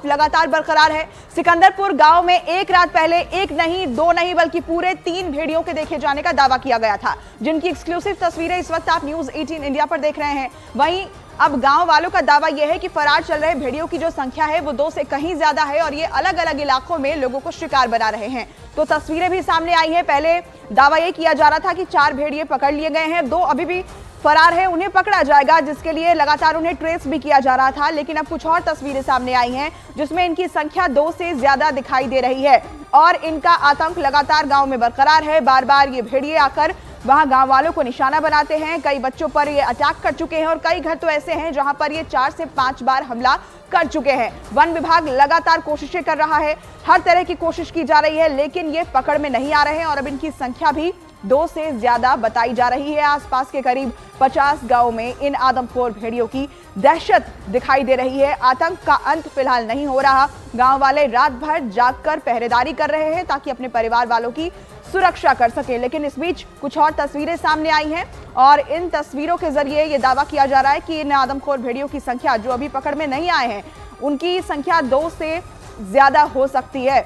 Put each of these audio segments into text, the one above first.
खौफ लगातार बरकरार है। सिकंदरपुर गांव में एक रात पहले एक नहीं, दो नहीं, बल्कि पूरे 3 भेड़ियों के देखे जाने का दावा किया गया था, जिनकी एक्सक्लूसिव तस्वीरें इस वक्त आप न्यूज 18 इंडिया पर देख रहे हैं। वहीं अब गांव वालों का दावा यह है कि फरार चल रहे भेड़ियों की जो संख्या है वो 2 से कहीं ज्यादा है और ये अलग अलग इलाकों में लोगों को शिकार बना रहे हैं। तो तस्वीरें भी सामने आई हैं। पहले दावा ये किया जा रहा था कि 4 भेड़िए पकड़ लिए गए हैं, 2 अभी भी फरार है, उन्हें पकड़ा जाएगा, जिसके लिए लगातार उन्हें ट्रेस भी किया जा रहा था। लेकिन अब कुछ और तस्वीरें सामने आई हैं जिसमें इनकी संख्या 2 से ज्यादा दिखाई दे रही है और इनका आतंक लगातार गांव में बरकरार है। बार बार ये भेड़िए आकर वहां गांव वालों को निशाना बनाते हैं। कई बच्चों पर ये अटैक कर चुके हैं और कई घर तो ऐसे हैं जहां पर ये 4 से 5 बार हमला कर चुके हैं। वन विभाग लगातार कोशिशें कर रहा है, हर तरह की कोशिश की जा रही है, लेकिन ये पकड़ में नहीं आ रहे हैं और अब इनकी संख्या भी 2 से ज्यादा बताई जा रही है। आसपास के करीब 50 गांवों में इन आदमखोर भेड़ियों की दहशत दिखाई दे रही है। आतंक का अंत फिलहाल नहीं हो रहा। गांव वाले रात भर जागकर पहरेदारी कर रहे हैं ताकि अपने परिवार वालों की सुरक्षा कर सके। लेकिन इस बीच कुछ और तस्वीरें सामने आई हैं और इन तस्वीरों के जरिए यह दावा किया जा रहा है कि इन आदमखोर भेड़ियों की संख्या जो अभी पकड़ में नहीं आए हैं, उनकी संख्या 2 से ज्यादा हो सकती है।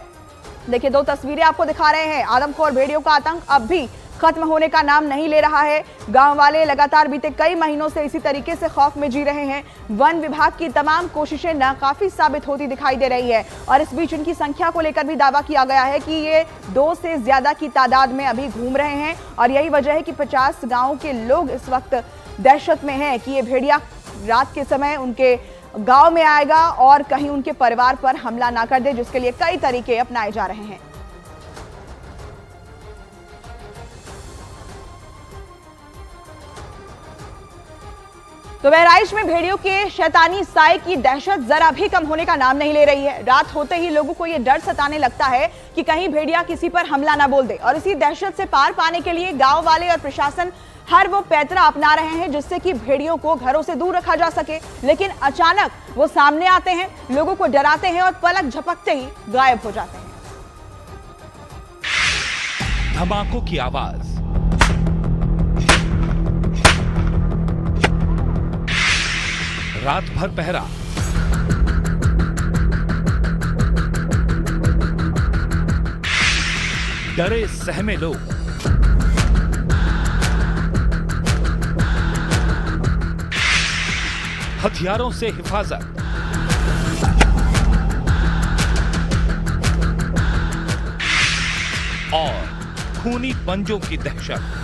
देखिए, 2 तस्वीरें आपको दिखा रहे हैं। आदमखोर भेड़ियों का आतंक अब भी खत्म होने का नाम नहीं ले रहा है। गांव वाले लगातार बीते कई महीनों से इसी तरीके से खौफ में जी रहे हैं। वन विभाग की तमाम कोशिशें नाकाफी साबित होती दिखाई दे रही है और इस बीच उनकी संख्या को लेकर भी दावा किया गया है कि ये 2 से ज्यादा की तादाद में अभी घूम रहे हैं और यही वजह है कि 50 गाँव के लोग इस वक्त दहशत में हैं कि ये भेड़िया रात के समय उनके गांव में आएगा और कहीं उनके परिवार पर हमला ना कर दे, जिसके लिए कई तरीके अपनाए जा रहे हैं। तो बहराइच में भेड़ियों के शैतानी साए की दहशत जरा भी कम होने का नाम नहीं ले रही है। रात होते ही लोगों को यह डर सताने लगता है कि कहीं भेड़िया किसी पर हमला ना बोल दे और इसी दहशत से पार पाने के लिए गांव वाले और प्रशासन हर वो पैतरा अपना रहे हैं जिससे कि भेड़ियों को घरों से दूर रखा जा सके। लेकिन अचानक वो सामने आते हैं, लोगों को डराते हैं और पलक झपकते ही गायब हो जाते हैं। धमाकों की आवाज, रात भर पहरा, डरे सहमे लोग, हथियारों से हिफाजत, और खूनी पंजों की दहशत।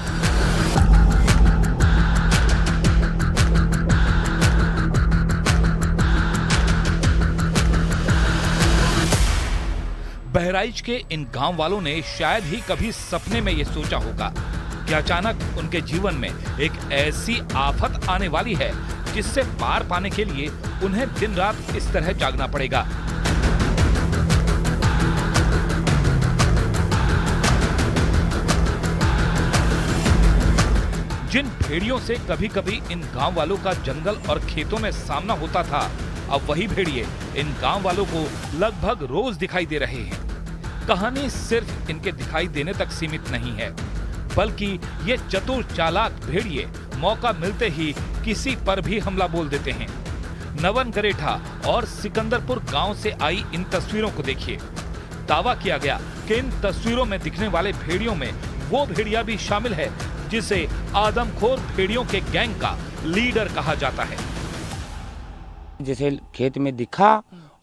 बहराइच के इन गांव वालों ने शायद ही कभी सपने में यह सोचा होगा कि अचानक उनके जीवन में एक ऐसी आफत आने वाली है जिससे पार पाने के लिए उन्हें दिन रात इस तरह जागना पड़ेगा। जिन भेड़ियों से कभी कभी इन गांव वालों का जंगल और खेतों में सामना होता था, अब वही भेड़िए इन गांव वालों को लगभग रोज दिखाई दे रहे हैं। कहानी सिर्फ इनके दिखाई देने तक सीमित नहीं है, बल्कि ये चतुर चालाक भेड़िए मौका मिलते ही किसी पर भी हमला बोल देते हैं। नवन गरेठा और सिकंदरपुर गांव से आई इन तस्वीरों को देखिए। दावा किया गया कि इन तस्वीरों में दिखने वाले भेड़ियों में वो भेड़िया भी शामिल है जिसे आदमखोर भेड़ियों के गैंग का लीडर कहा जाता है। जैसे खेत में दिखा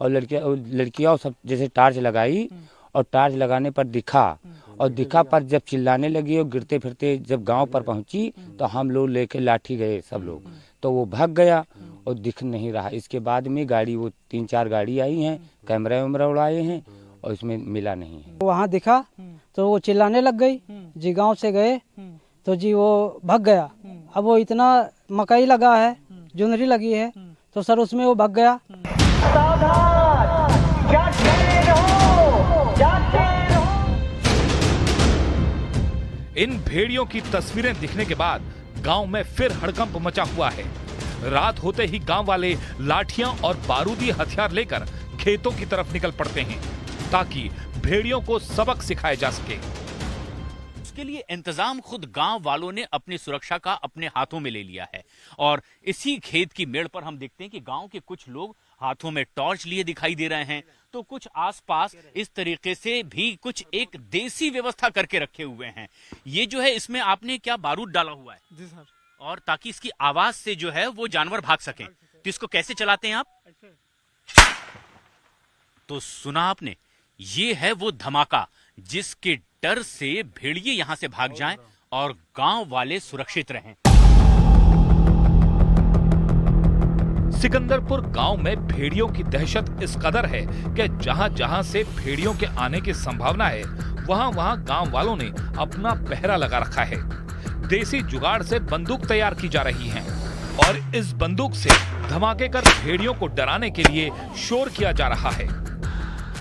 और लड़कियां सब जैसे टार्च लगाई और टार्च लगाने पर दिखा और दिखा पर जब चिल्लाने लगी और गिरते फिरते जब गांव पर पहुंची तो हम लोग लेके लाठी गए सब लोग, तो वो भाग गया और दिख नहीं रहा। इसके बाद में गाड़ी वो 3-4 गाड़ी आई हैं, कैमरा वैमरा उड़ाए हैं और इसमें मिला नहीं है। वहाँ दिखा तो वो चिल्लाने लग गई जी, गाँव से गए तो जी वो भाग गया। अब वो इतना मकई लगा है, जुनरी लगी है, तो सर उसमें वो भाग गया। इन भेड़ियों की तस्वीरें दिखने के बाद गांव में फिर हड़कंप मचा हुआ है। रात होते ही गांव वाले लाठियां और बारूदी हथियार लेकर खेतों की तरफ निकल पड़ते हैं ताकि भेड़ियों को सबक सिखाया जा सके। उसके लिए इंतजाम खुद गांव वालों ने अपनी सुरक्षा का अपने हाथों में ले लिया है और इसी खेत की मेड़ पर हम देखते हैं कि गांव के कुछ लोग हाथों में टॉर्च लिए दिखाई दे रहे हैं, तो कुछ आसपास इस तरीके से भी कुछ एक देसी व्यवस्था करके रखे हुए हैं। ये जो है इसमें आपने क्या बारूद डाला हुआ है? जी सर। और ताकि इसकी आवाज से जो है वो जानवर भाग सकें, तो इसको कैसे चलाते हैं आप? तो सुना आपने, ये है वो धमाका जिसके डर से भेड़िए यहां से भाग जाएं और गांव वाले सुरक्षित रहें। सिकंदरपुर गांव में भेड़ियों की दहशत इस कदर है कि जहां जहां से भेड़ियों के आने की संभावना है, वहां वहां गांव वालों ने अपना पहरा लगा रखा है। देसी जुगाड़ से बंदूक तैयार की जा रही हैं और इस बंदूक से धमाके कर भेड़ियों को डराने के लिए शोर किया जा रहा है।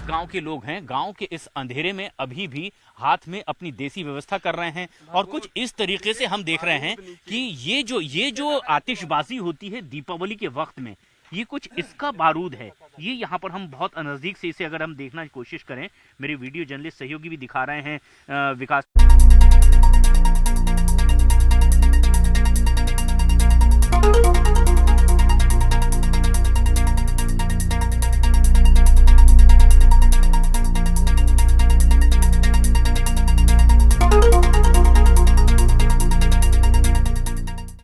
गांव के लोग हैं, गांव के इस अंधेरे में अभी भी हाथ में अपनी देसी व्यवस्था कर रहे हैं और कुछ इस तरीके से हम देख रहे हैं कि ये जो आतिशबाजी होती है दीपावली के वक्त में, ये कुछ इसका बारूद है। ये यहाँ पर हम बहुत नजदीक से इसे अगर हम देखना की कोशिश करें, मेरे वीडियो जर्नलिस्ट सहयोगी भी दिखा रहे हैं विकास।